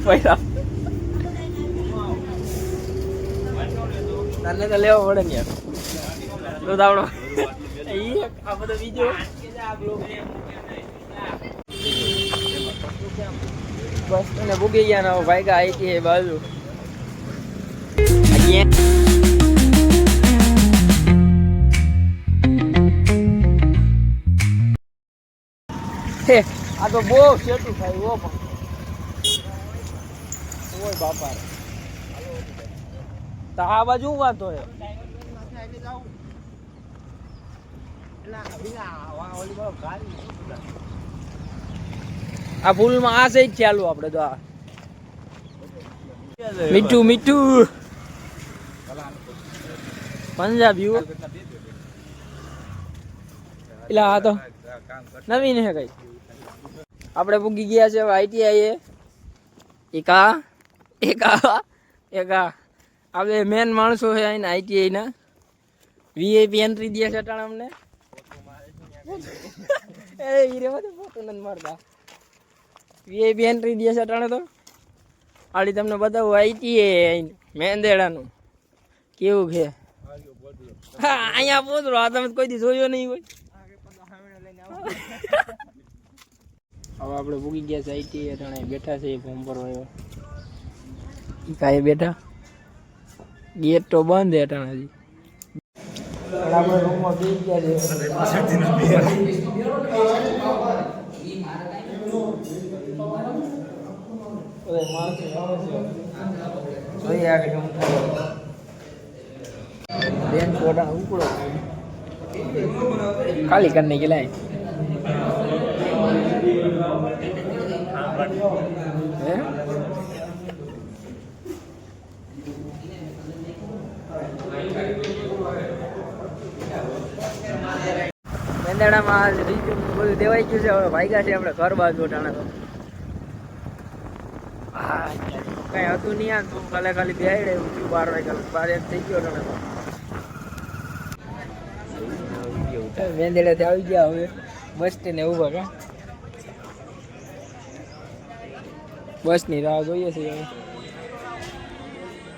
પૈસા તને તો લેવો પડે ને યાર તો આવડો આ બધો બીજો બસ તને ભૂગી ગયા ના ભાઈ ગા આઈ બાજુ આ તો બહુ સેટું થાય ઓ પણ ઓય બાપા તો આ બાજુ વાંધો હે આ ફૂલમાં આ સહિત ચાલુ આપણે તો આ મીઠું મીઠું પંજાબી એટલે આ તો નવીન હે કઈ આપણે પૂગી ગયા છે આઈટીઆઈ એક આ બે મેન માણસો છે અહીં આઈટીઆઈ ના વીઆઈપી એન્ટ્રી દે છે અટાણ અમને એ હીરે બધું ફોટો નથી મારતા વીઆઈપી એન્ટ્રી દે છે અટાણે તો આડી તમને બતાવું આઈટીઆઈ મેંદેડાનું કેવું છે હા અહીંયા પોતરો આ તમે કોઈ દી જોયો નહીં હોય હવે આપણે ભૂગી ગયા છે આઈટીઆઈ અટાણે બેઠા છે ફોર્મ ભરવા કાંઈ બેઠા ગેટ તો બંધ છે અટાણે હજી આપણે રૂમમાં બેસી ગયા છે બેન ફોટા ઉપડો ખાલી કરને કે લાય મેંદાણામાં બધું દેવાઈ ગયું છે હવે ભાગ્યા છે આપણે ઘર બાજુ ટાણા તો કઈ હતું નહીં આ તું કાલે ખાલી બેહાડે ઊંચું 12 વાગ્યા 12 થઈ ગયો ટાણા તો મેંદેડાથી આવી ગયા હવે બસ સ્ટેન્ડ ઉભા કા બસની રાહ જોઈએ છે હવે